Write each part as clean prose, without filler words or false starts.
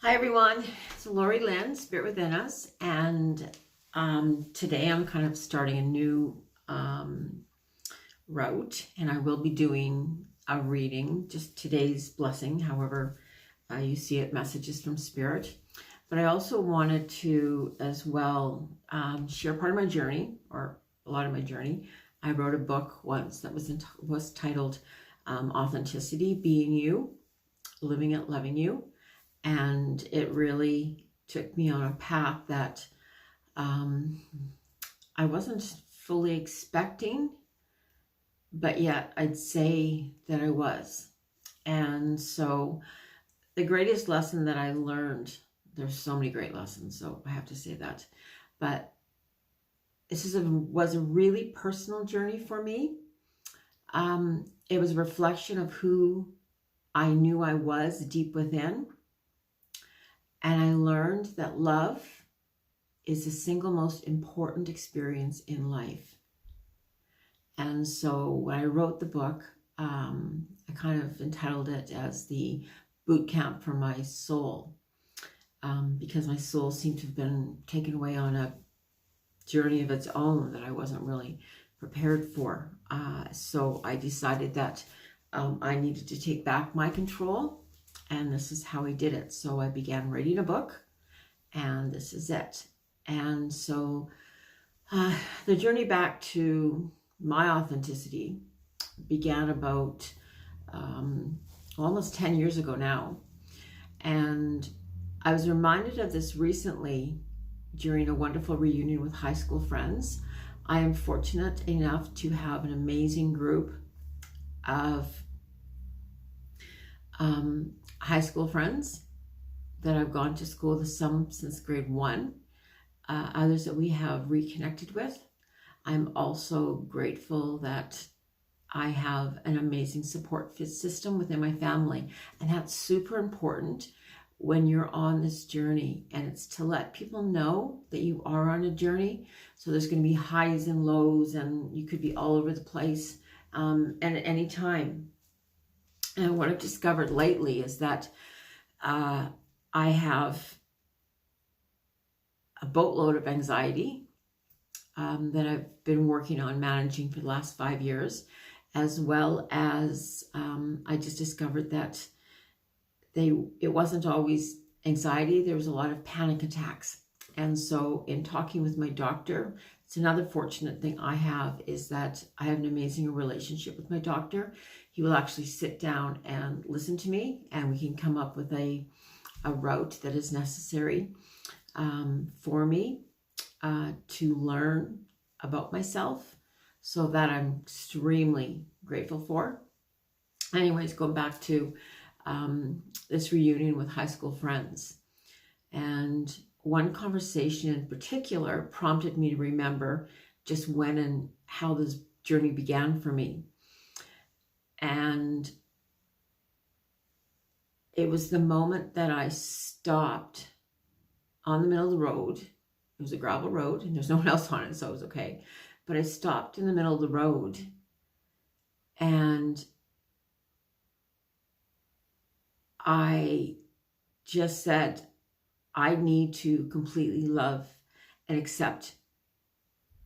Hi everyone, it's Lori-Lynn, Spirit Within Us, and today I'm kind of starting a new route, and I will be doing a reading, just today's blessing, however you see it, messages from Spirit. But I also wanted to as well share part of my journey, or a lot of my journey. I wrote a book once that was titled Authenticity, Being You, Living It, Loving You. And it really took me on a path that I wasn't fully expecting, but yet I'd say that I was. And so the greatest lesson that I learned, there's so many great lessons, so I have to say that, but this was a really personal journey for me. It was a reflection of who I knew I was deep within. And I learned that love is the single most important experience in life. And so when I wrote the book, I kind of entitled it as the boot camp for my soul, because my soul seemed to have been taken away on a journey of its own that I wasn't really prepared for. So I decided that I needed to take back my control. And this is how I did it. So I began writing a book, and this is it. And so the journey back to my authenticity began about almost 10 years ago now. And I was reminded of this recently during a wonderful reunion with high school friends. I am fortunate enough to have an amazing group of high school friends that I've gone to school with, some since grade 1, others that we have reconnected with. I'm also grateful that I have an amazing support system within my family, and that's super important when you're on this journey, and it's to let people know that you are on a journey. So there's going to be highs and lows, and you could be all over the place and at any time. And what I've discovered lately is that I have a boatload of anxiety that I've been working on managing for the last 5 years, as well as I just discovered that it wasn't always anxiety. There was a lot of panic attacks. And so in talking with my doctor, it's another fortunate thing I have is that I have an amazing relationship with my doctor. He will actually sit down and listen to me, and we can come up with a route that is necessary for me to learn about myself, so that I'm extremely grateful for. Anyways, going back to this reunion with high school friends. And one conversation in particular prompted me to remember just when and how this journey began for me. And it was the moment that I stopped on the middle of the road. It was a gravel road and there's no one else on it, so it was okay. But I stopped in the middle of the road, and I just said, I need to completely love and accept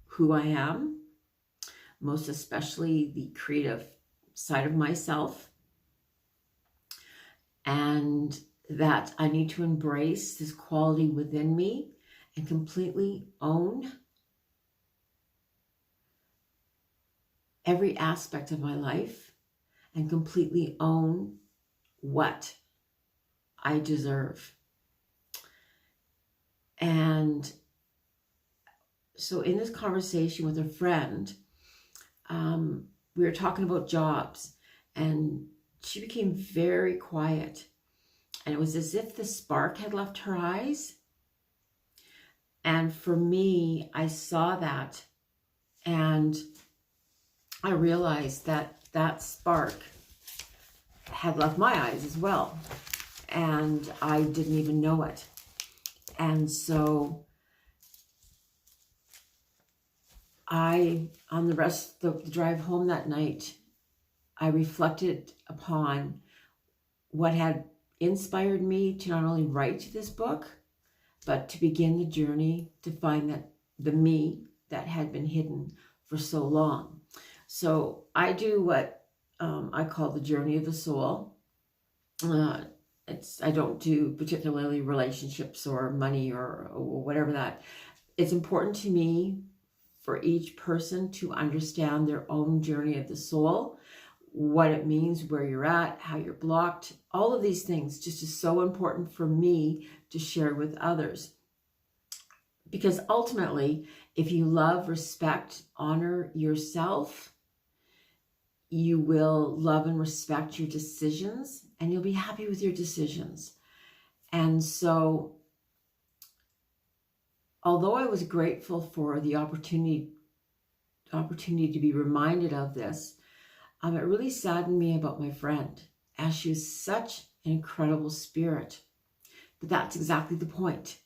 who I am, most especially the creative side of myself, and that I need to embrace this quality within me and completely own every aspect of my life and completely own what I deserve. And so in this conversation with a friend, we were talking about jobs, and she became very quiet. And it was as if the spark had left her eyes. And for me, I saw that, and I realized that that spark had left my eyes as well. And I didn't even know it. And so on the rest of the drive home that night, I reflected upon what had inspired me to not only write this book, but to begin the journey to find that the me that had been hidden for so long. So I do what I call the journey of the soul. I don't do particularly relationships or money or whatever that. It's important to me for each person to understand their own journey of the soul, what it means, where you're at, how you're blocked, all of these things just is so important for me to share with others. Because ultimately, if you love, respect, honor yourself, you will love and respect your decisions, and you'll be happy with your decisions. And so, although I was grateful for the opportunity to be reminded of this, it really saddened me about my friend, as she was such an incredible spirit. But that's exactly the point.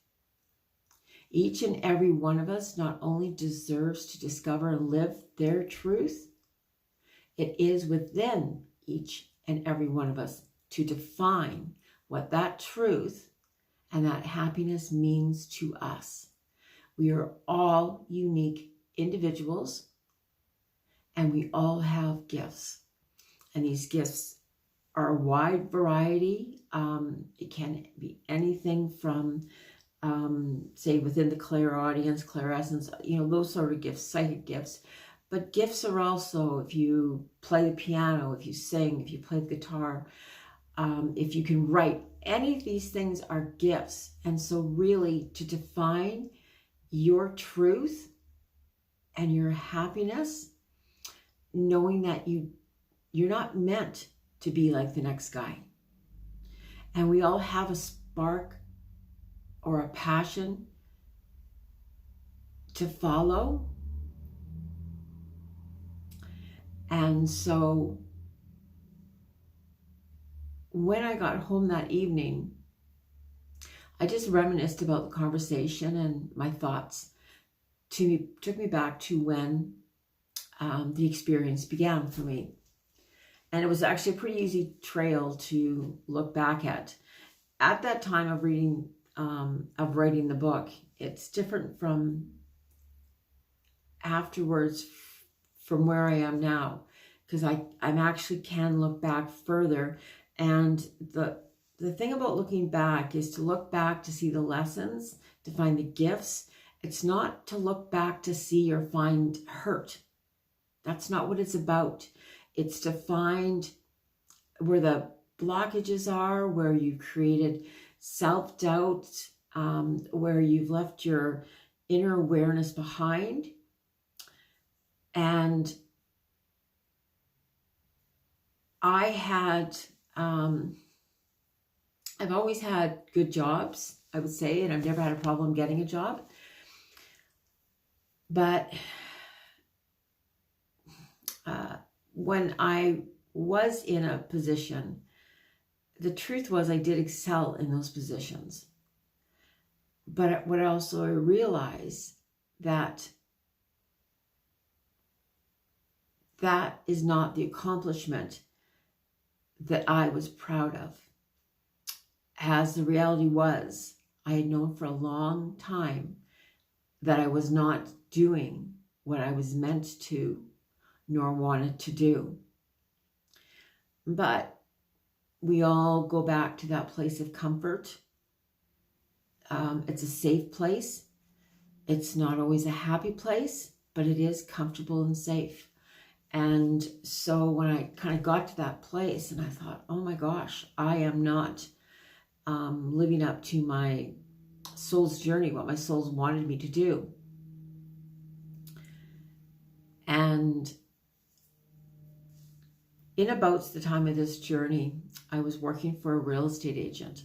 Each and every one of us not only deserves to discover and live their truth, it is within each and every one of us to define what that truth and that happiness means to us. We are all unique individuals, and we all have gifts. And these gifts are a wide variety. It can be anything from, say, within the clairaudience, clairessence, those sort of gifts, psychic gifts. But gifts are also, if you play the piano, if you sing, if you play the guitar, if you can write, any of these things are gifts. And so really, to define your truth and your happiness, knowing that you're not meant to be like the next guy. And we all have a spark or a passion to follow. And so when I got home that evening, I just reminisced about the conversation, and my thoughts took me back to when the experience began for me. And it was actually a pretty easy trail to look back at. At that time of writing the book, it's different from afterwards from where I am now, because I actually can look back further. And the thing about looking back is to look back to see the lessons, to find the gifts. It's not to look back to see or find hurt. That's not what it's about. It's to find where the blockages are, where you created self-doubt, where you've left your inner awareness behind. And I've always had good jobs, I would say, and I've never had a problem getting a job. But when I was in a position, the truth was I did excel in those positions. But what also I realized that is not the accomplishment that I was proud of. As the reality was, I had known for a long time that I was not doing what I was meant to, nor wanted to do. But we all go back to that place of comfort. It's a safe place. It's not always a happy place, but it is comfortable and safe. And so when I kind of got to that place and I thought, oh my gosh, I am not living up to my soul's journey, what my soul's wanted me to do. And in about the time of this journey, I was working for a real estate agent.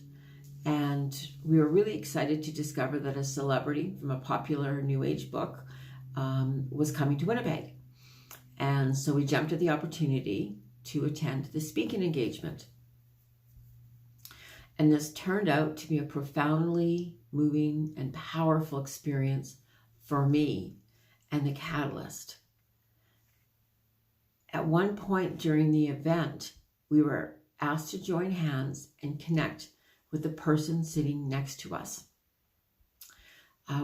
And we were really excited to discover that a celebrity from a popular New Age book was coming to Winnipeg. And so we jumped at the opportunity to attend the speaking engagement. And this turned out to be a profoundly moving and powerful experience for me and the catalyst. At one point during the event, we were asked to join hands and connect with the person sitting next to us.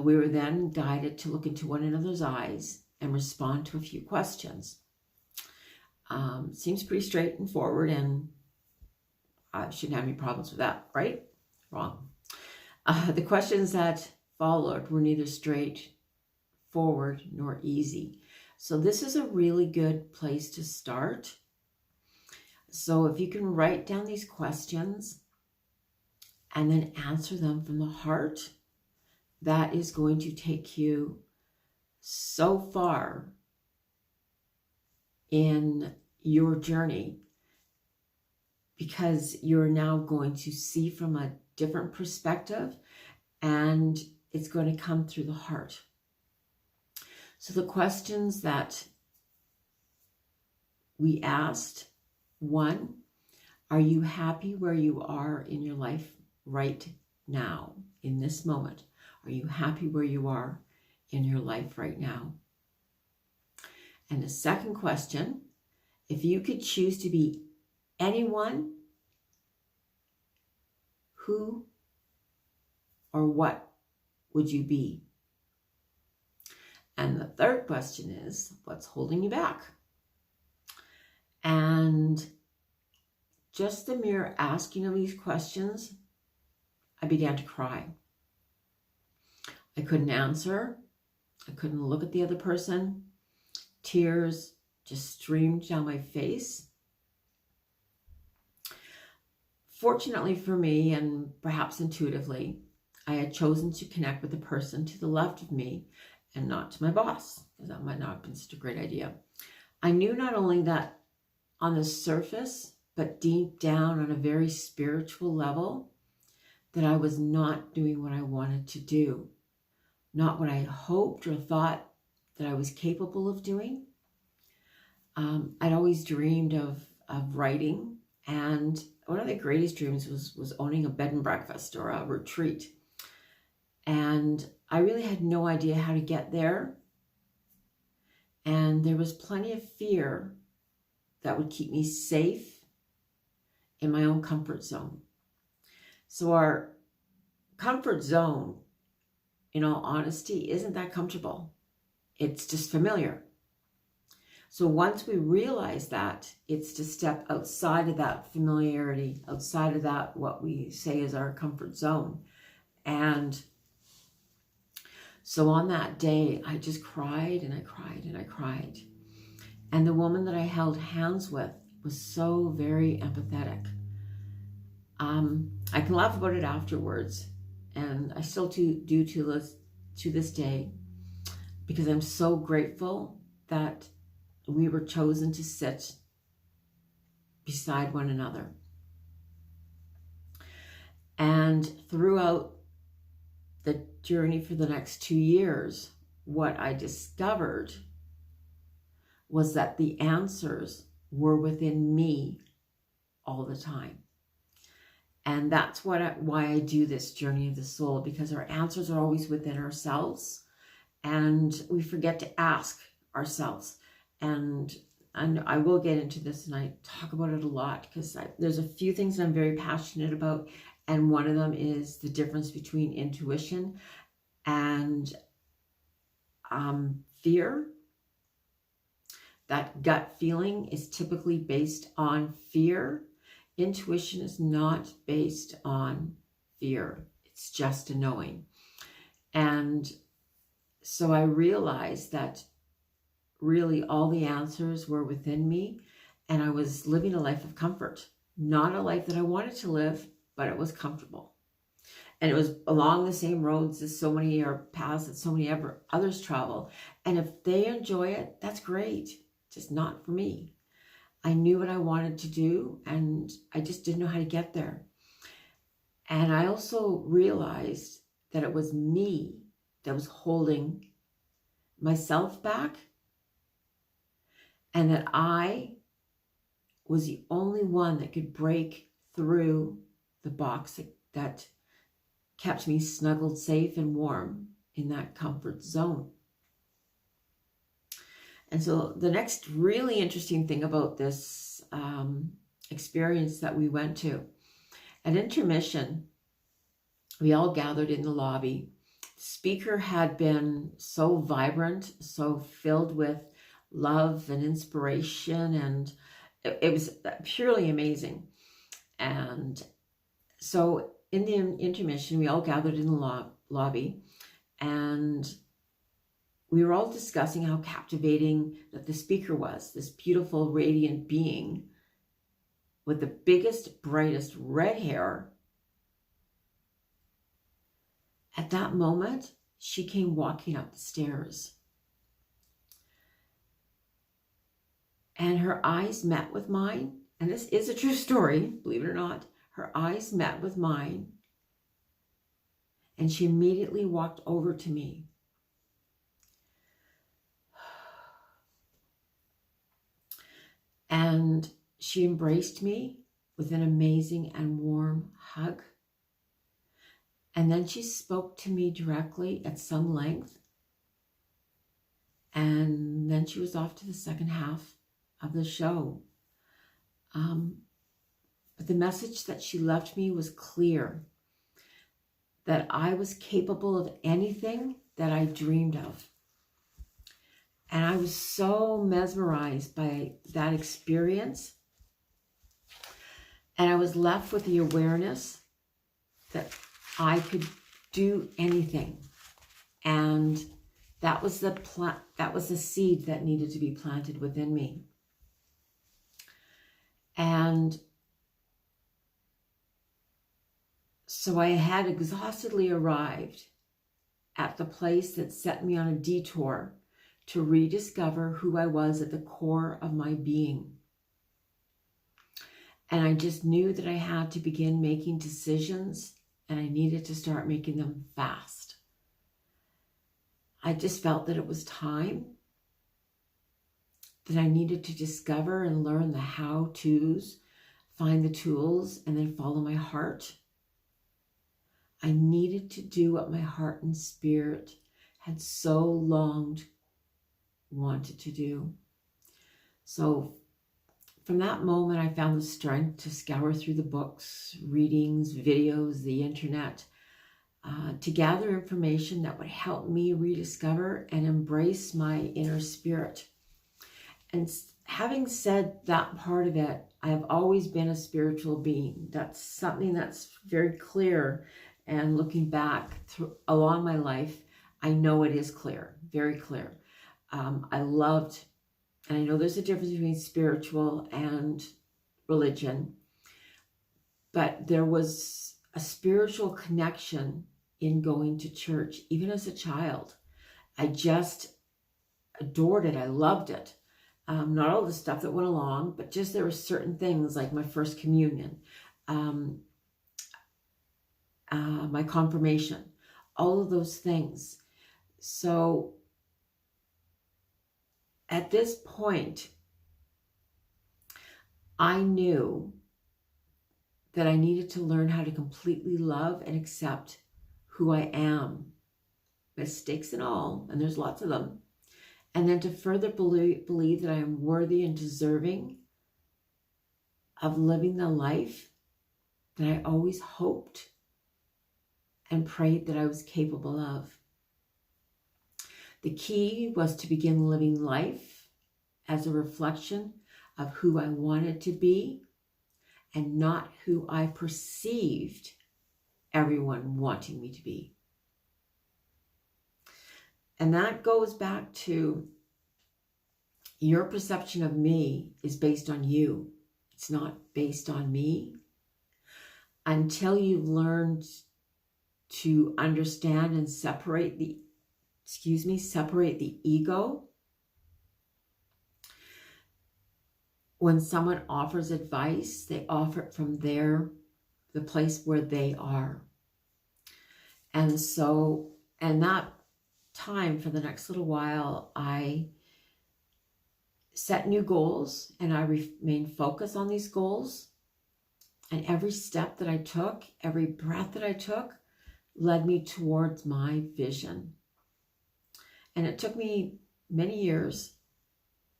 We were then guided to look into one another's eyes and respond to a few questions. Seems pretty straightforward, and I shouldn't have any problems with that, right? Wrong. The questions that followed were neither straightforward nor easy. So this is a really good place to start. So if you can write down these questions and then answer them from the heart, that is going to take you so far in your journey, because you're now going to see from a different perspective, and it's going to come through the heart. So the questions that we asked: 1, are you happy where you are in your life right now, in this moment? Are you happy where you are in your life right now? And the second question: if you could choose to be anyone, who or what would you be? And the third question is: what's holding you back? And just the mere asking of these questions, I began to cry. I couldn't answer. I couldn't look at the other person. Tears just streamed down my face. Fortunately for me, and perhaps intuitively, I had chosen to connect with the person to the left of me and not to my boss, because that might not have been such a great idea. I knew not only that on the surface, but deep down on a very spiritual level, that I was not doing what I wanted to do, not what I hoped or thought that I was capable of doing. I'd always dreamed of writing, and one of the greatest dreams was owning a bed and breakfast or a retreat. And I really had no idea how to get there. And there was plenty of fear that would keep me safe in my own comfort zone. So our comfort zone, in all honesty, isn't that comfortable. It's just familiar. So once we realize that, it's to step outside of that familiarity, outside of that, what we say is our comfort zone. And so on that day, I just cried and I cried and I cried. And the woman that I held hands with was so very empathetic. I can laugh about it afterwards, and I still do to this day, because I'm so grateful that we were chosen to sit beside one another. And throughout the journey for the next 2 years, what I discovered was that the answers were within me all the time. And that's why I do this journey of the soul, because our answers are always within ourselves, and we forget to ask ourselves. And I will get into this, and I talk about it a lot, because there's a few things that I'm very passionate about, and one of them is the difference between intuition and fear. That gut feeling is typically based on fear. Intuition is not based on fear. It's just a knowing. And so I realized that really all the answers were within me, and I was living a life of comfort. Not a life that I wanted to live, but it was comfortable. And it was along the same roads as so many, or paths that so many others travel. And if they enjoy it, that's great. Just not for me. I knew what I wanted to do, and I just didn't know how to get there. And I also realized that it was me that was holding myself back, and that I was the only one that could break through the box that kept me snuggled, safe, and warm in that comfort zone. And so the next really interesting thing about this experience that we went to. At intermission, we all gathered in the lobby. The speaker had been so vibrant, so filled with love and inspiration, and it was purely amazing. And so in the intermission, we all gathered in the lobby, and we were all discussing how captivating that the speaker was, this beautiful, radiant being with the biggest, brightest red hair. At that moment, she came walking up the stairs. And her eyes met with mine. And this is a true story, believe it or not. Her eyes met with mine. And she immediately walked over to me. And she embraced me with an amazing and warm hug. And then she spoke to me directly at some length. And then she was off to the second half of the show. But the message that she left me was clear, that I was capable of anything that I dreamed of. And I was so mesmerized by that experience. And I was left with the awareness that I could do anything. And that was the seed that needed to be planted within me. And so I had exhaustedly arrived at the place that set me on a detour to rediscover who I was at the core of my being. And I just knew that I had to begin making decisions, and I needed to start making them fast. I just felt that it was time, that I needed to discover and learn the how-tos, find the tools, and then follow my heart. I needed to do what my heart and spirit had so long wanted to do. So from that moment, I found the strength to scour through the books, readings, videos, the internet, to gather information that would help me rediscover and embrace my inner spirit. And having said that part of it, I have always been a spiritual being. That's something that's very clear. And looking back along my life, I know it is clear, very clear. I loved, and I know there's a difference between spiritual and religion, but there was a spiritual connection in going to church, even as a child. I just adored it. I loved it. Not all the stuff that went along, but just there were certain things like my first communion, my confirmation, all of those things. So at this point, I knew that I needed to learn how to completely love and accept who I am, mistakes and all, and there's lots of them. And then to further believe that I am worthy and deserving of living the life that I always hoped and prayed that I was capable of. The key was to begin living life as a reflection of who I wanted to be and not who I perceived everyone wanting me to be. And that goes back to your perception of me is based on you. It's not based on me. Until you've learned to understand and separate the ego. When someone offers advice, they offer it from the place where they are. And so, and that time for the next little while, I set new goals and I remained focused on these goals. And every step that I took, every breath that I took, led me towards my vision. And it took me many years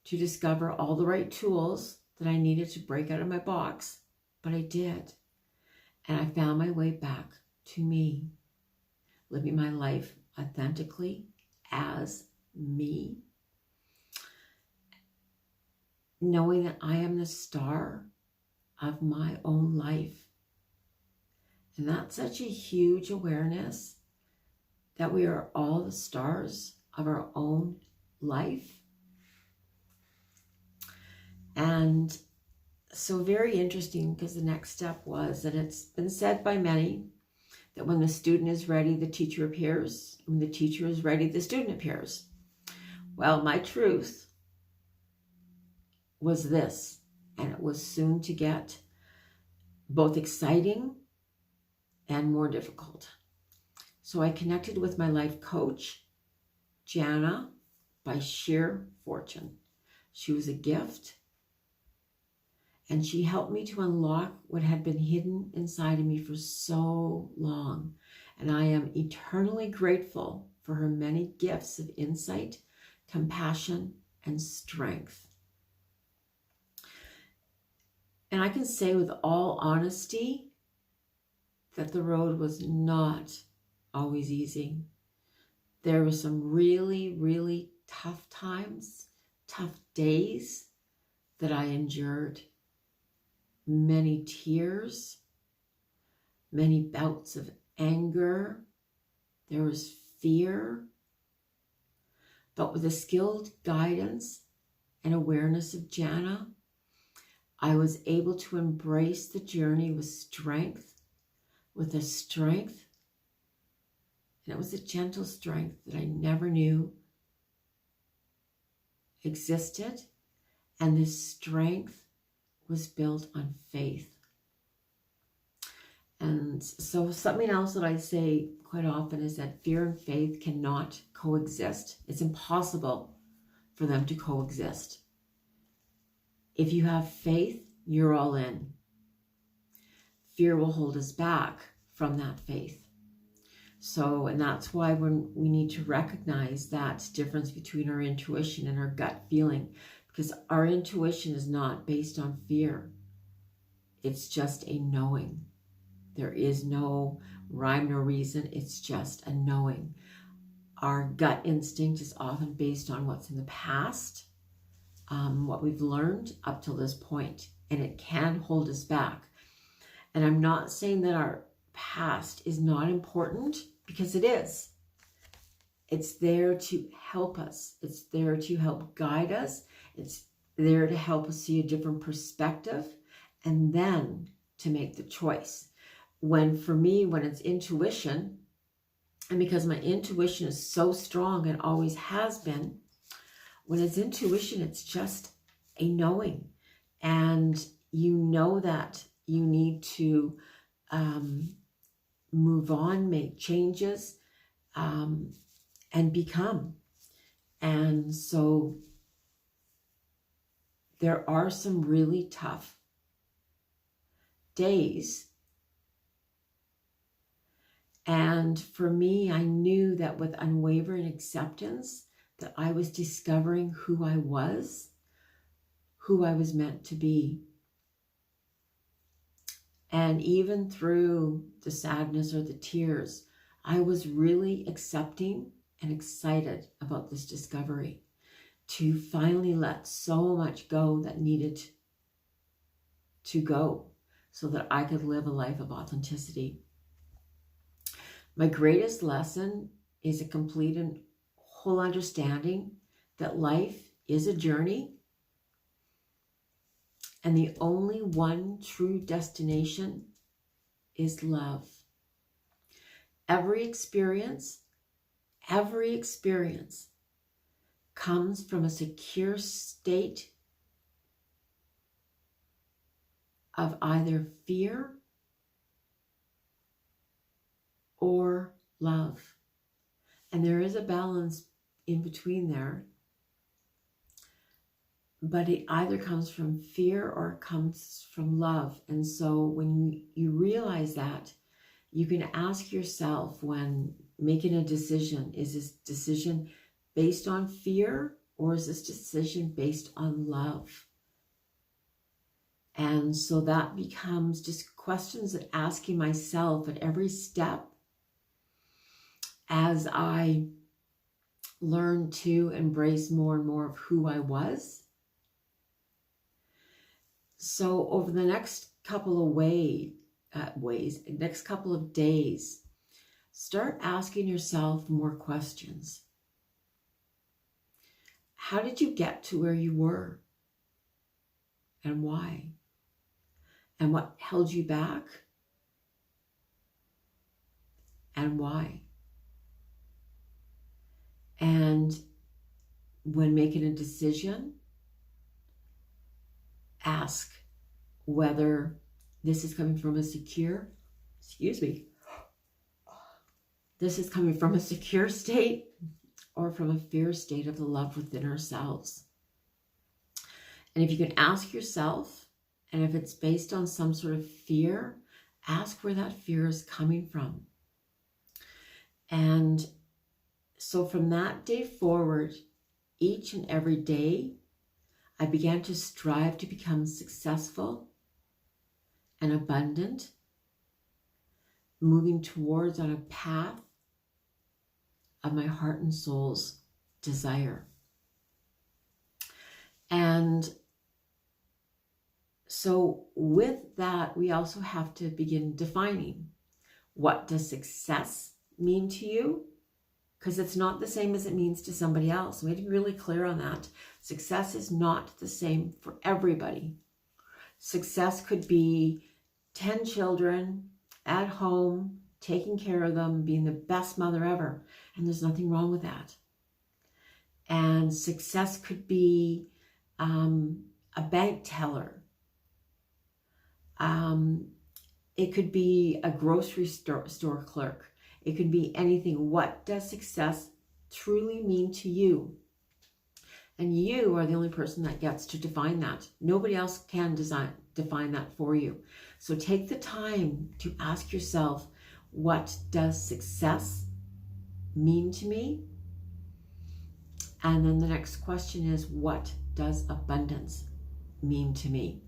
to discover all the right tools that I needed to break out of my box, but I did. And I found my way back to me, living my life authentically as me, knowing that I am the star of my own life. And that's such a huge awareness that we are all the stars of our own life. And so very interesting, because the next step was that it's been said by many that when the student is ready, the teacher appears. When the teacher is ready, the student appears. Well, my truth was this, and it was soon to get both exciting and more difficult. So I connected with my life coach, Jana, by sheer fortune. She was a gift, and she helped me to unlock what had been hidden inside of me for so long. And I am eternally grateful for her many gifts of insight, compassion, and strength. And I can say with all honesty that the road was not always easy. There were some really, really tough times, tough days that I endured. Many tears, many bouts of anger. There was fear. But with the skilled guidance and awareness of Jana, I was able to embrace the journey with strength, and it was a gentle strength that I never knew existed. And this strength was built on faith. And so something else that I say quite often is that fear and faith cannot coexist. It's impossible for them to coexist. If you have faith, you're all in. Fear will hold us back from that faith. So, and that's why we need to recognize that difference between our intuition and our gut feeling, because our intuition is not based on fear. It's just a knowing. There is no rhyme nor reason. It's just a knowing. Our gut instinct is often based on what's in the past, what we've learned up till this point, and it can hold us back. And I'm not saying that our past is not important, because it is. It's there to help us. It's there to help guide us. It's there to help us see a different perspective, and then to make the choice. For me, when it's intuition, and because my intuition is so strong and always has been, when it's intuition, it's just a knowing. And you know that you need to move on, make changes, and become. And so there are some really tough days. And for me, I knew that with unwavering acceptance, that I was discovering who I was meant to be. And even through the sadness or the tears, I was really accepting and excited about this discovery, to finally let so much go that needed to go so that I could live a life of authenticity. My greatest lesson is a complete and whole understanding that life is a journey, and the only one true destination is love. Every experience comes from a secure state of either fear or love. And there is a balance in between there. But it either comes from fear or it comes from love. And so when you realize that, you can ask yourself when making a decision, is this decision based on fear or is this decision based on love? And so that becomes just questions that asking myself at every step as I learn to embrace more and more of who I was. So over the next couple of next couple of days, start asking yourself more questions. How did you get to where you were? And why? And what held you back? And why? And when making a decision, ask whether this is coming from a secure state or from a fear state of the love within ourselves. And if you can ask yourself, and if it's based on some sort of fear, ask where that fear is coming from. And so from that day forward, each and every day, I began to strive to become successful and abundant, moving towards on a path of my heart and soul's desire. And so with that, we also have to begin defining, what does success mean to you? Because it's not the same as it means to somebody else. We have to be really clear on that. Success is not the same for everybody. Success could be 10 children at home, taking care of them, being the best mother ever. And there's nothing wrong with that. And success could be a bank teller. It could be a grocery store clerk. It could be anything. What does success truly mean to you? And you are the only person that gets to define that. Nobody else can define that for you. So take the time to ask yourself, what does success mean to me? And then the next question is, what does abundance mean to me?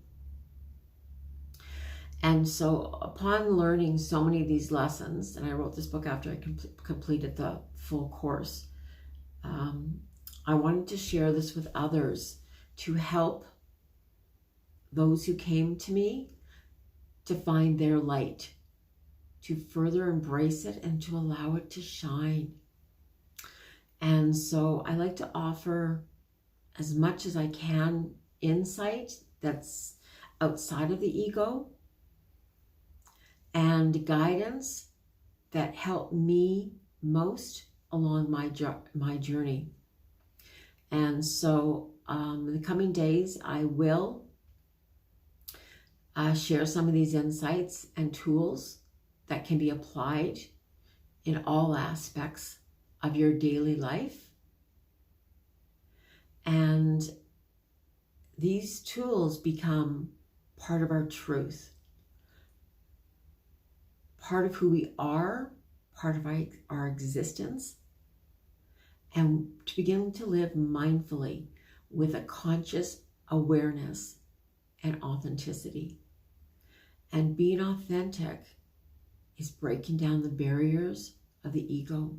And so upon learning so many of these lessons, and I wrote this book after I completed the full course, I wanted to share this with others to help those who came to me to find their light, to further embrace it and to allow it to shine. And so I like to offer as much as I can insight that's outside of the ego and guidance that helped me most along my journey. And so in the coming days, I will share some of these insights and tools that can be applied in all aspects of your daily life. And these tools become part of our truth, part of who we are, part of our existence, and to begin to live mindfully with a conscious awareness and authenticity. And being authentic is breaking down the barriers of the ego.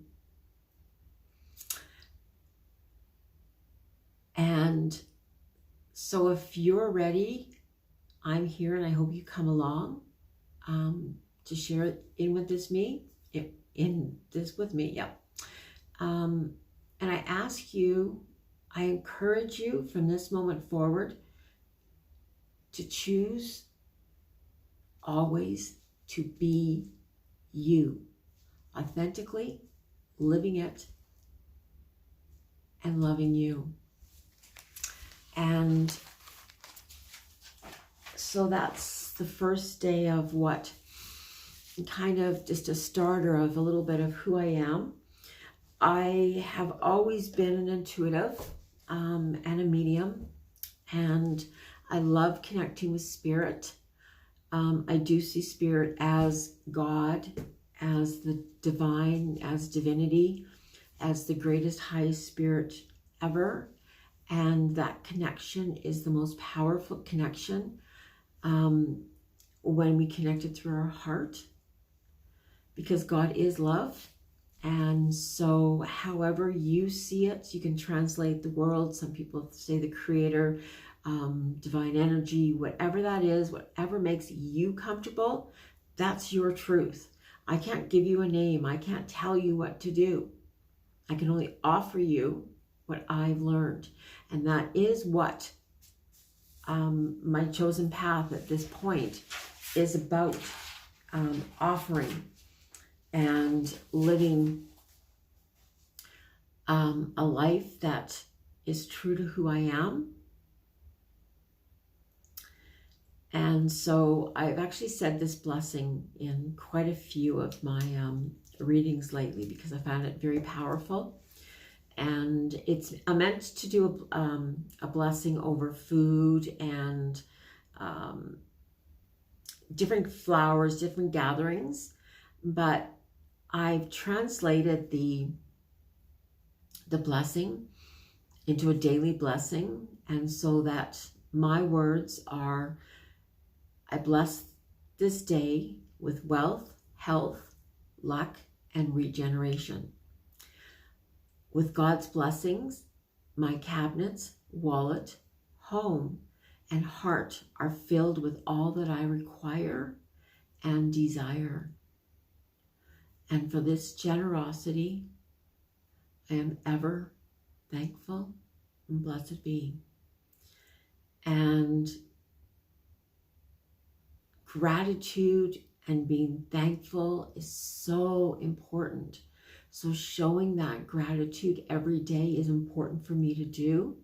And so if you're ready, I'm here, and I hope you come along to share it in this with me. And I ask you, I encourage you from this moment forward to choose always to be you, authentically living it and loving you. And so that's the first day of what kind of just a starter of a little bit of who I am. I have always been an intuitive and a medium, and I love connecting with spirit. I do see spirit as God, as the divine, as divinity, as the greatest, highest spirit ever. And that connection is the most powerful connection when we connect it through our heart, because God is love. And so however you see it, you can translate the world. Some people say the creator, divine energy, whatever that is, whatever makes you comfortable, that's your truth. I can't give you a name. I can't tell you what to do. I can only offer you what I've learned. And that is what my chosen path at this point is about, offering and living a life that is true to who I am. And so I've actually said this blessing in quite a few of my readings lately because I found it very powerful. And it's meant to do a blessing over food and different flowers, different gatherings. But I've translated the blessing into a daily blessing. And so that my words are, I bless this day with wealth, health, luck, and regeneration. With God's blessings, my cabinets, wallet, home, and heart are filled with all that I require and desire. And for this generosity, I am ever thankful and blessed being. And gratitude and being thankful is so important. So showing that gratitude every day is important for me to do.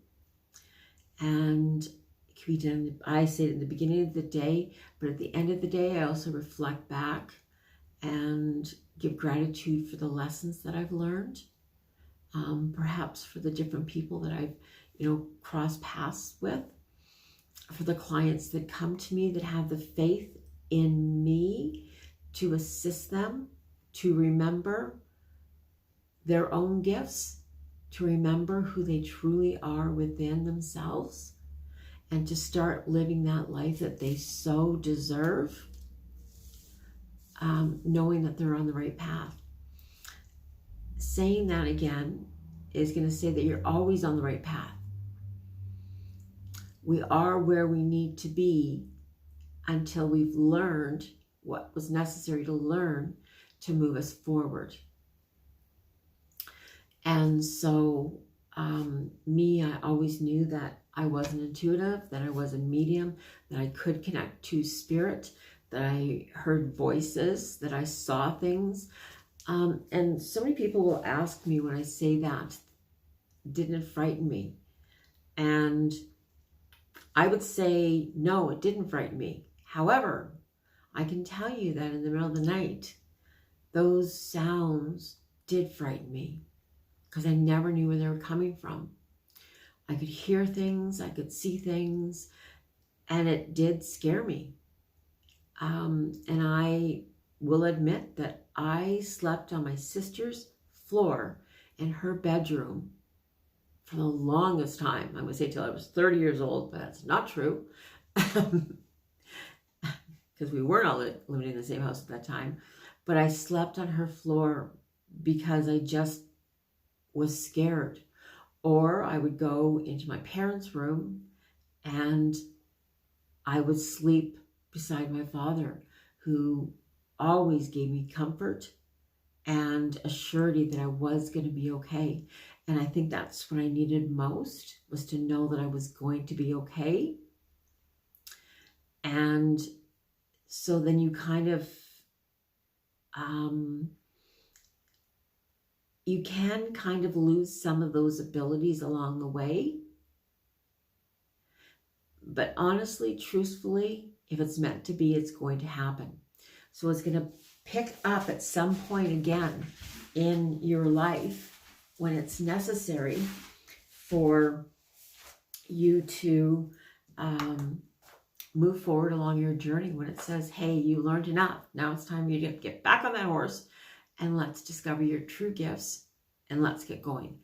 And it can be done, I say it in the beginning of the day, but at the end of the day, I also reflect back and give gratitude for the lessons that I've learned. Perhaps for the different people that I've, crossed paths with, for the clients that come to me that have the faith in me to assist them to remember their own gifts, to remember who they truly are within themselves, and to start living that life that they so deserve, knowing that they're on the right path. Saying that again is going to say that you're always on the right path. We are where we need to be until we've learned what was necessary to learn to move us forward. And so I always knew that I was an intuitive, that I was a medium, that I could connect to spirit, that I heard voices, that I saw things. And so many people will ask me when I say that, didn't it frighten me? And I would say, no, it didn't frighten me. However, I can tell you that in the middle of the night, those sounds did frighten me because I never knew where they were coming from. I could hear things, I could see things, and it did scare me. And I will admit that I slept on my sister's floor in her bedroom for the longest time. I would say till I was 30 years old, but that's not true. Because we weren't all living in the same house at that time. But I slept on her floor because I just was scared. Or I would go into my parents' room and I would sleep beside my father, who always gave me comfort and a surety that I was going to be okay. And I think that's what I needed most, was to know that I was going to be okay. And so then you kind of, you can kind of lose some of those abilities along the way. But honestly, truthfully, if it's meant to be, it's going to happen. So it's going to pick up at some point again in your life when it's necessary for you to move forward along your journey, when it says, hey, you learned enough. Now it's time for you to get back on that horse and let's discover your true gifts and let's get going.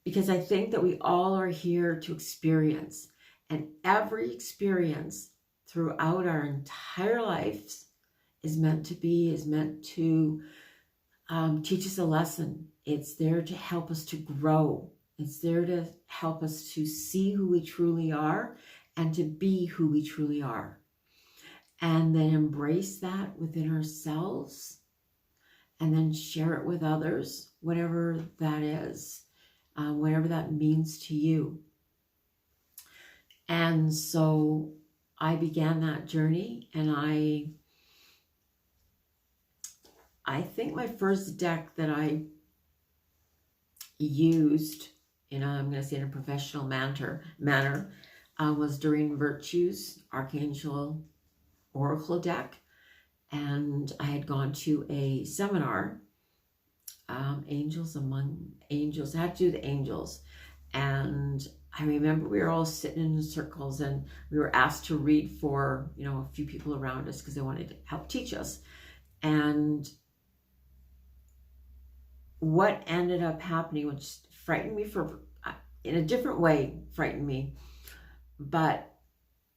Because I think that we all are here to experience, and every experience throughout our entire lives is meant to teach us a lesson. It's there to help us to grow. It's there to help us to see who we truly are and to be who we truly are. And then embrace that within ourselves and then share it with others, whatever that is, whatever that means to you. And so I began that journey, and I think my first deck that I used, I'm going to say in a professional manner, was Doreen Virtue's Archangel Oracle deck. And I had gone to a seminar, Angels Among Angels. I had to do the angels. And I remember we were all sitting in circles, and we were asked to read for, a few people around us because they wanted to help teach us. And what ended up happening, which frightened me in a different way, but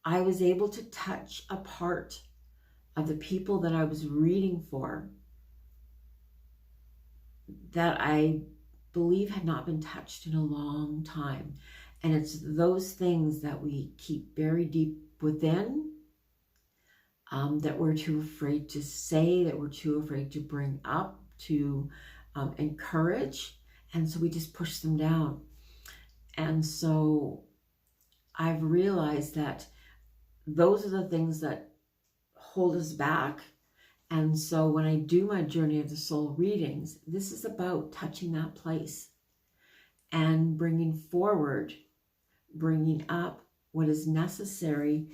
I was able to touch a part of the people that I was reading for that I believe had not been touched in a long time. And it's those things that we keep very deep within, that we're too afraid to say, that we're too afraid to bring up, to encourage, and so we just push them down. And so I've realized that those are the things that hold us back. And so when I do my Journey of the Soul readings, this is about touching that place and bringing up what is necessary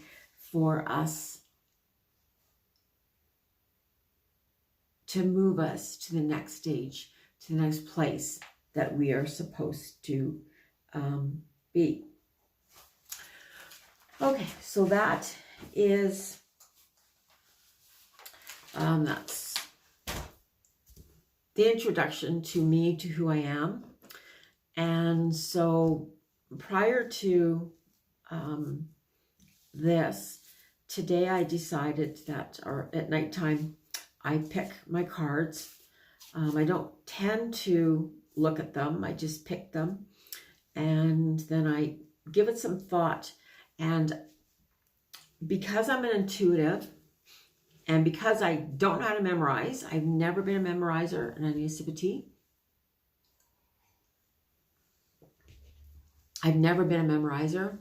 for us to move us to the next stage, to the next place that we are supposed to be. Okay, so that is, that's the introduction to me, to who I am. And so prior to this, today I decided that, or at nighttime, I pick my cards. I don't tend to look at them. I just pick them, and then I give it some thought. And because I'm an intuitive, and because I don't know how to memorize, I've never been a memorizer, and I need a sip of tea. I've never been a memorizer.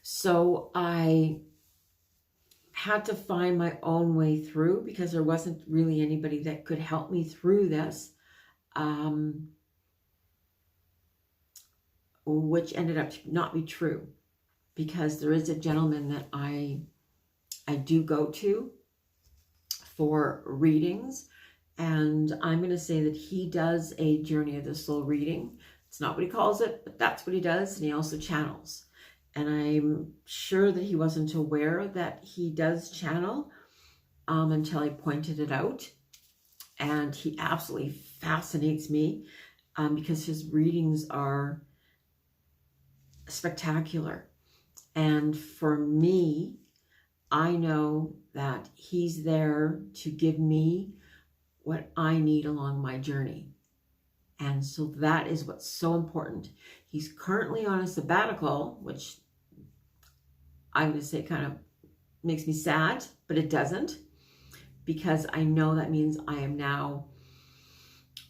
So I had to find my own way through, because there wasn't really anybody that could help me through this, which ended up to not be true, because there is a gentleman that I do go to for readings, and I'm going to say that he does a Journey of the Soul reading. It's not what he calls it, but that's what he does, and he also channels. And I'm sure that he wasn't aware that he does channel until I pointed it out. And he absolutely fascinates me because his readings are spectacular. And for me, I know that he's there to give me what I need along my journey. And so that is what's so important. He's currently on a sabbatical, which I'm going to say kind of makes me sad, but it doesn't, because I know that means I am now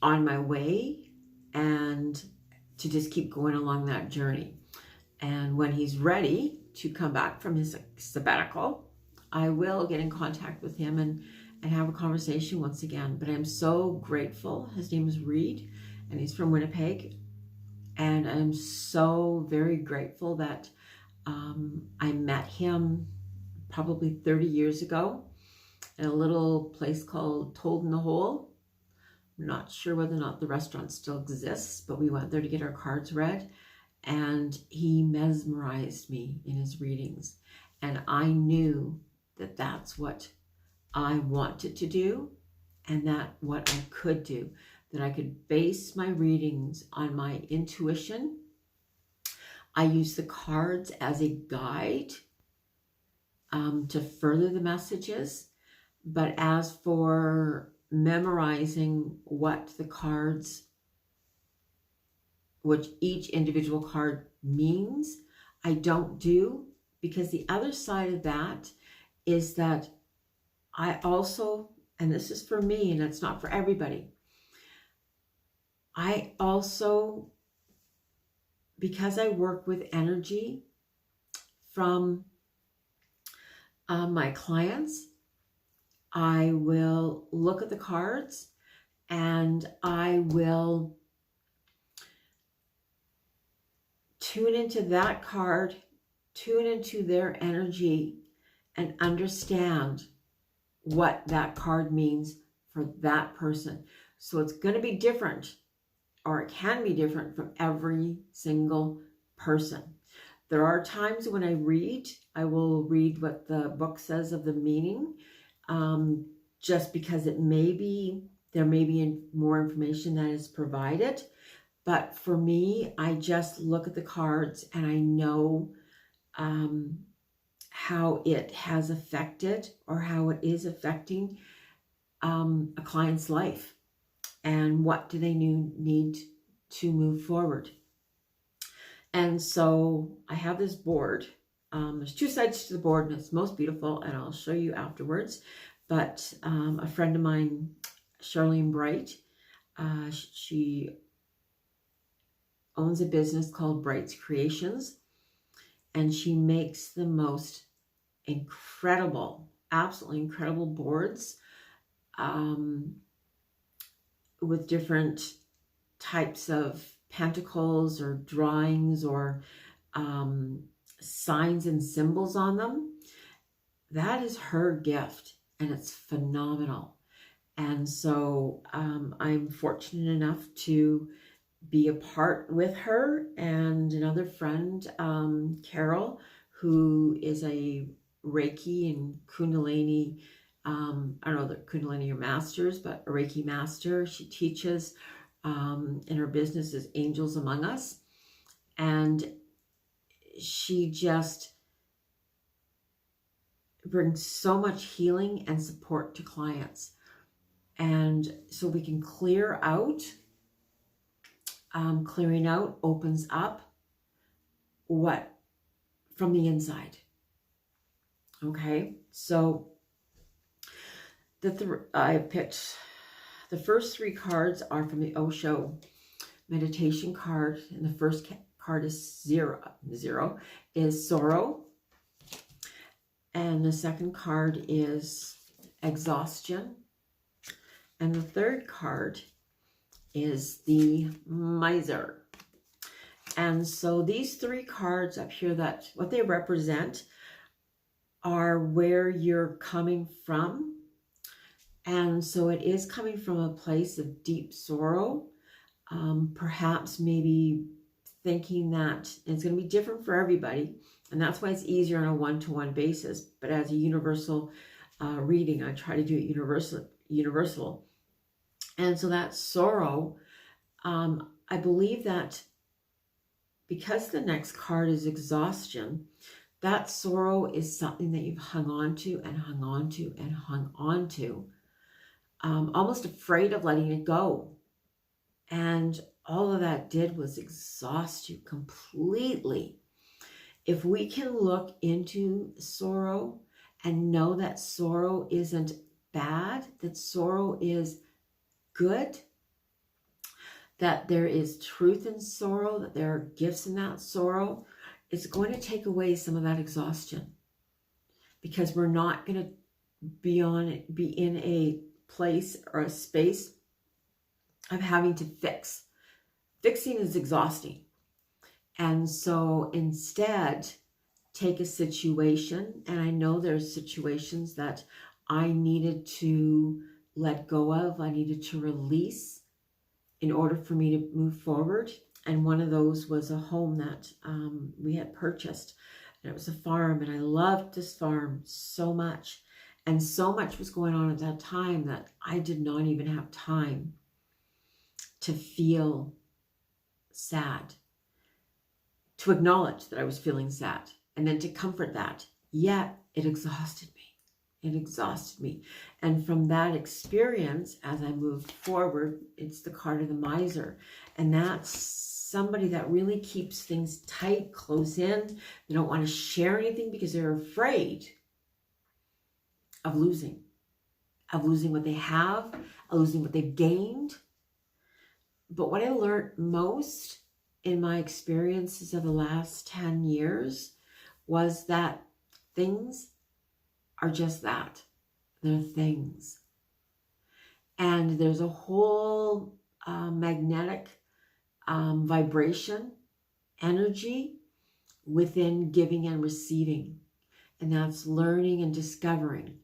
on my way and to just keep going along that journey. And when he's ready to come back from his sabbatical, I will get in contact with him and have a conversation once again. But I'm so grateful. His name is Reed, and he's from Winnipeg. And I'm so very grateful that I met him probably 30 years ago in a little place called Toad in the Hole. I'm not sure whether or not the restaurant still exists, but we went there to get our cards read, and he mesmerized me in his readings. And I knew that that's what I wanted to do, and that what I could do, that I could base my readings on my intuition. I use the cards as a guide to further the messages. But as for memorizing what the cards, which each individual card means, I don't do, because the other side of that is that I also, and this is for me and it's not for everybody, I also, because I work with energy from my clients, I will look at the cards and I will tune into that card, tune into their energy, and understand what that card means for that person. So it's going to be different, or it can be different from every single person. There are times when I read, I will read what the book says of the meaning, just because there may be more information that is provided. But for me, I just look at the cards and I know how it has affected, or how it is affecting a client's life, and what do they need to move forward. And so I have this board. There's two sides to the board, and it's most beautiful, and I'll show you afterwards. But a friend of mine, Charlene Bright, she owns a business called Bright's Creations, and she makes the most incredible, absolutely incredible boards with different types of pentacles or drawings or signs and symbols on them. That is her gift, and it's phenomenal. And so I'm fortunate enough to be a part with her and another friend, Carol, who is a Reiki and Kundalini, I don't know the Kundalini or masters, but a Reiki master. She teaches, and her business is Angels Among Us. And she just brings so much healing and support to clients. And so we can clear out. Clearing out opens up what from the inside. Okay, so I picked the first three cards are from the Osho meditation card, and the first card is zero is sorrow, and the second card is exhaustion, and the third card is the miser. And so these three cards up here, that what they represent are where you're coming from. And so it is coming from a place of deep sorrow, perhaps maybe thinking that it's going to be different for everybody, and that's why it's easier on a one-to-one basis. But as a universal reading, I try to do it universal. And so that sorrow, I believe that because the next card is exhaustion, that sorrow is something that you've hung on to and hung on to and hung on to, almost afraid of letting it go. And all of that did was exhaust you completely. If we can look into sorrow and know that sorrow isn't bad, that sorrow is good, that there is truth in sorrow, that there are gifts in that sorrow, it's going to take away some of that exhaustion, because we're not going to be in a place or a space of having to fix. Fixing is exhausting. And so instead, take a situation, and I know there's situations that I needed to let go of, I needed to release in order for me to move forward. And one of those was a home that we had purchased, and it was a farm, and I loved this farm so much. And so much was going on at that time that I did not even have time to feel sad, to acknowledge that I was feeling sad, and then to comfort that. Yet it exhausted me. It exhausted me. And from that experience, as I moved forward, it's the card of the miser. And that's somebody that really keeps things tight, close in. They don't want to share anything because they're afraid of losing what they have, of losing what they've gained. But what I learned most in my experiences of the last 10 years was that things are just that. They're things. And there's a whole magnetic vibration, energy within giving and receiving. And that's learning and discovering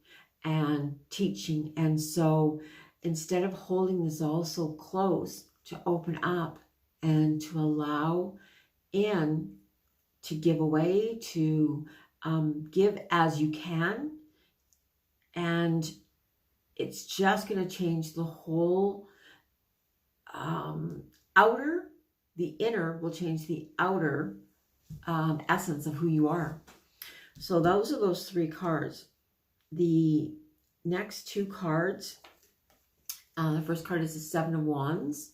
and teaching. And so instead of holding this all so close, to open up and to allow in, to give away, to give as you can. And it's just going to change the whole outer. The inner will change the outer essence of who you are. So those are those three cards. The next two cards, the first card is the Seven of Wands.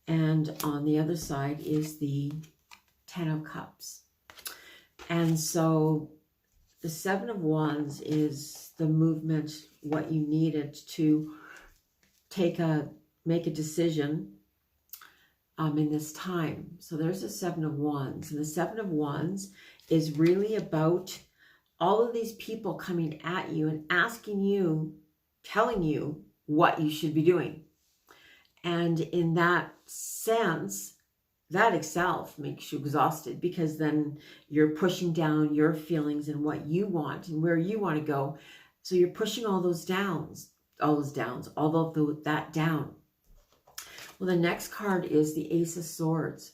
And on the other side is the Ten of Cups. And so the Seven of Wands is the movement, what you needed to make a decision in this time. So there's the Seven of Wands. And the Seven of Wands is really about all of these people coming at you and asking you, telling you what you should be doing. And in that sense, that itself makes you exhausted, because then you're pushing down your feelings and what you want and where you want to go. So you're pushing all that down. Well, the next card is the Ace of Swords.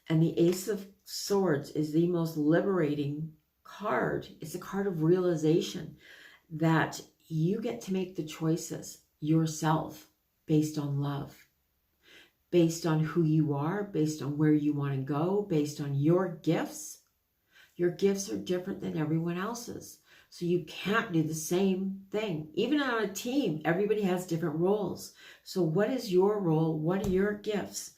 And the Ace of Swords is the most liberating card. It's a card of realization that you get to make the choices yourself based on love, based on who you are, based on where you want to go, based on your gifts. Your gifts are different than everyone else's. So you can't do the same thing. Even on a team, everybody has different roles. So what is your role? What are your gifts?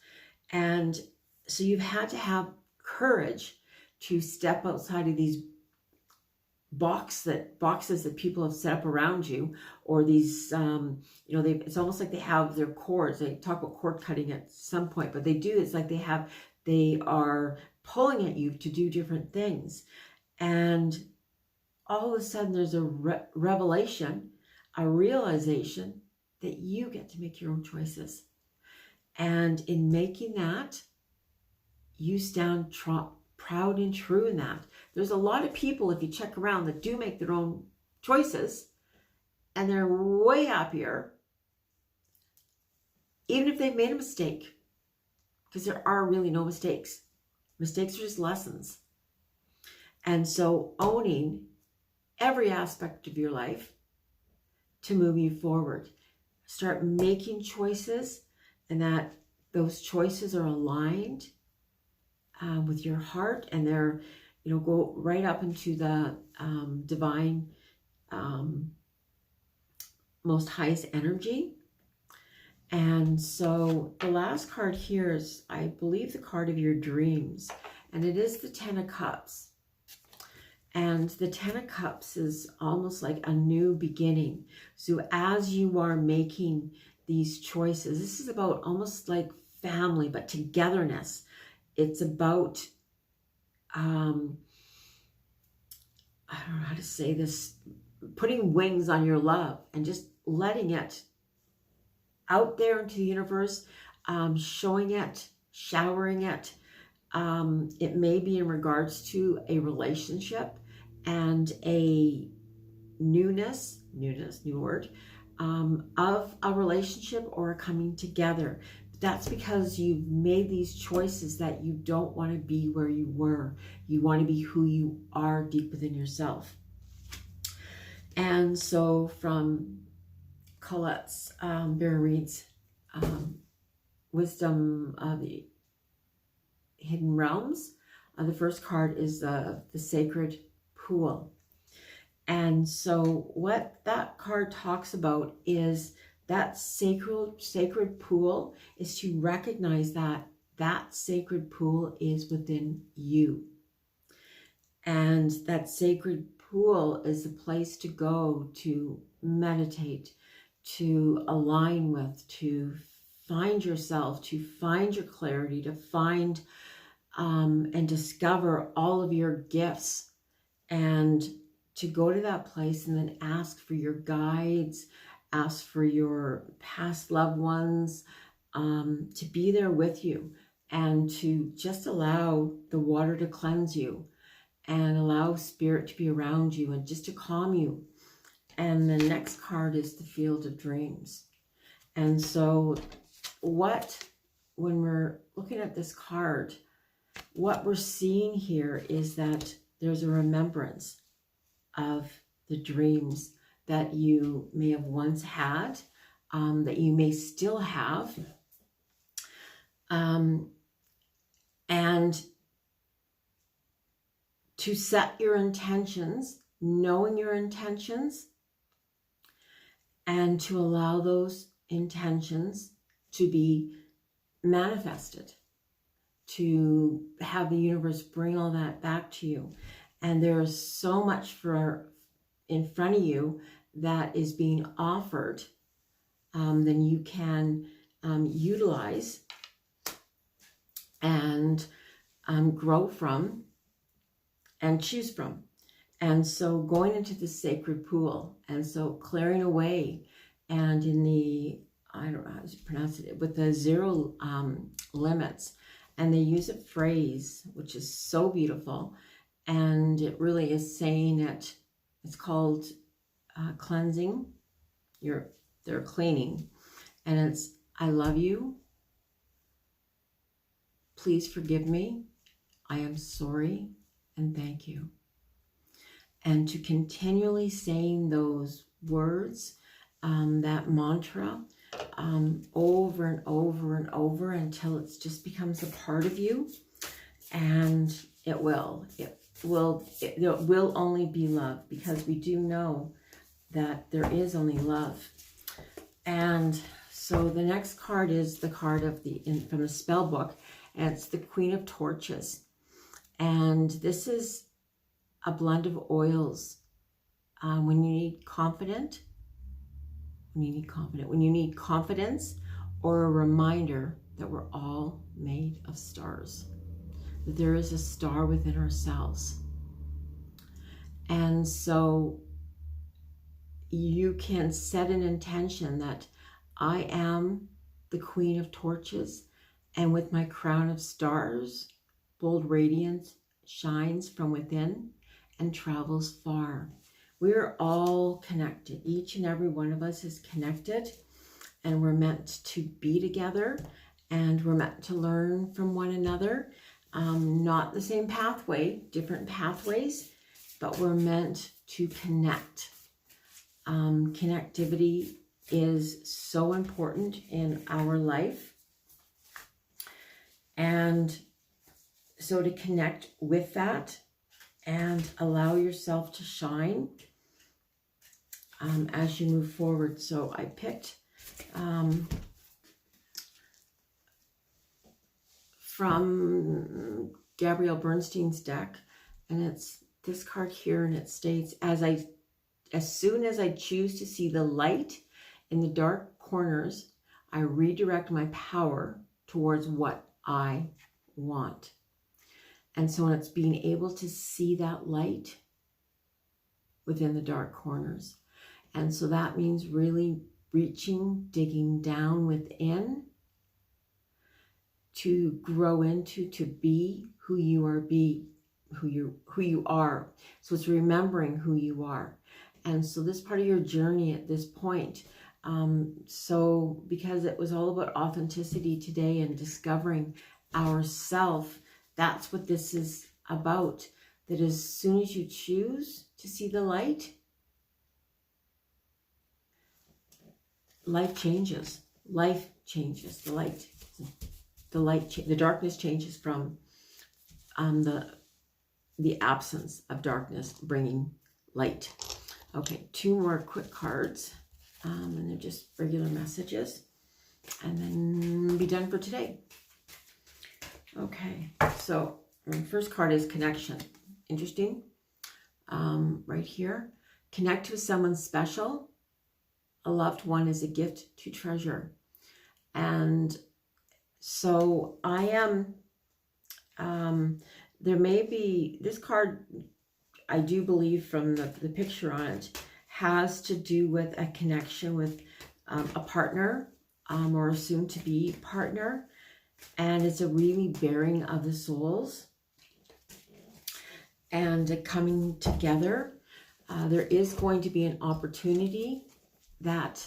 And so you've had to have courage to step outside of these boxes that people have set up around you, or these, it's almost like they have their cords. They talk about cord cutting at some point, but they do. It's like they are pulling at you to do different things. And all of a sudden there's a revelation, a realization that you get to make your own choices. And in making that, you stand proud and true in that. There's a lot of people, if you check around, that do make their own choices, and they're way happier, even if they've made a mistake, because there are really no mistakes. Mistakes are just lessons. And so owning every aspect of your life to move you forward. Start making choices, and that those choices are aligned with your heart, and they're, go right up into the divine, most highest energy. And so the last card here is, I believe, the card of your dreams, and it is the Ten of Cups. And the Ten of Cups is almost like a new beginning. So as you are making these choices, this is about almost like family, but togetherness. It's about, I don't know how to say this, putting wings on your love and just letting it out there into the universe, showing it, showering it. It may be in regards to a relationship and a new word, of a relationship or a coming together. That's because you've made these choices that you don't want to be where you were. You want to be who you are deep within yourself. And so from Colette's Vera Reid's Wisdom of the Hidden Realms, the first card is the Sacred Pool. And so what that card talks about is that sacred pool is to recognize that that sacred pool is within you. And that sacred pool is a place to go to meditate, to align with, to find yourself, to find your clarity, to find and discover all of your gifts, and to go to that place and then ask for your guides, ask for your past loved ones to be there with you, and to just allow the water to cleanse you and allow spirit to be around you and just to calm you. And the next card is the Field of Dreams. And so when we're looking at this card, what we're seeing here is that there's a remembrance of the dreams that you may have once had, that you may still have. And to set your intentions, knowing your intentions, and to allow those intentions to be manifested, to have the universe bring all that back to you. And there's so much in front of you that is being offered, then you can utilize and grow from and choose from. And so going into the sacred pool, and so clearing away, and in the, I don't know how to pronounce it, with the 0 limits. And they use a phrase which is so beautiful, and it really is saying that it's called cleansing. They're cleaning, and it's, I love you. Please forgive me. I am sorry, and thank you. And to continually saying those words, that mantra, over and over and over until it just becomes a part of you. And it will only be love, because we do know that there is only love. And so the next card is the card of from the spell book, and it's the Queen of Torches. And this is a blend of oils. When you need confidence, or a reminder that we're all made of stars, that there is a star within ourselves. And so you can set an intention that I am the Queen of Torches, and with my crown of stars, bold radiance shines from within and travels far. We're all connected. Each and every one of us is connected, and we're meant to be together, and we're meant to learn from one another. Not the same pathway, different pathways, but we're meant to connect. Connectivity is so important in our life. And so to connect with that and allow yourself to shine as you move forward. So I picked from Gabrielle Bernstein's deck, and it's this card here, and it states, as soon as I choose to see the light in the dark corners, I redirect my power towards what I want. And so it's being able to see that light within the dark corners. And so that means really reaching, digging down within to grow into, to be who you are, who you are. So it's remembering who you are. And so this part of your journey at this point, so because it was all about authenticity today and discovering ourself, that's what this is about. That as soon as you choose to see the light, life changes. Life changes. The darkness changes from the absence of darkness, bringing light. Okay, 2 more quick cards. And they're just regular messages. And then we'll be done for today. Okay, so the first card is connection. Interesting. Right here. Connect with someone special. A loved one is a gift to treasure. And so I am, there may be, this card, I do believe from the picture on it, has to do with a connection with a partner or a soon-to-be partner. And it's a really bearing of the souls and coming together. There is going to be an opportunity that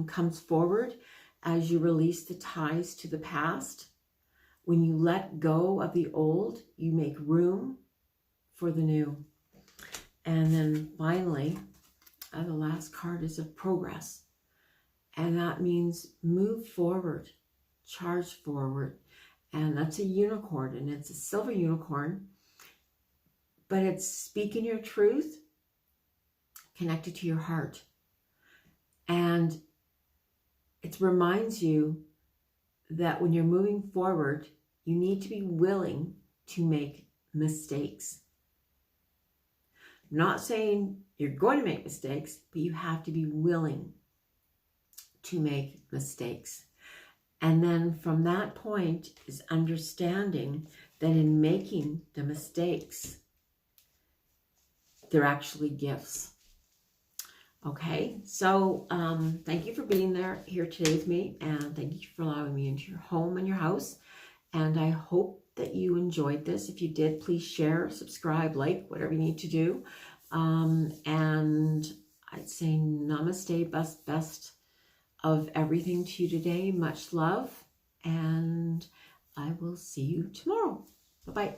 comes forward as you release the ties to the past. When you let go of the old, you make room for the new. And then finally, the last card is of progress. And that means move forward, charge forward. And that's a unicorn, and it's a silver unicorn. But it's speaking your truth, connected to your heart. And it reminds you that when you're moving forward, you need to be willing to make mistakes. I'm not saying you're going to make mistakes, but you have to be willing to make mistakes. And then from that point is understanding that in making the mistakes, they're actually gifts. Okay, so thank you for being here today with me, and thank you for allowing me into your home and your house. And I hope that you enjoyed this. If you did, please share, subscribe, like, whatever you need to do. And I'd say namaste, best of everything to you today. Much love, and I will see you tomorrow. Bye-bye.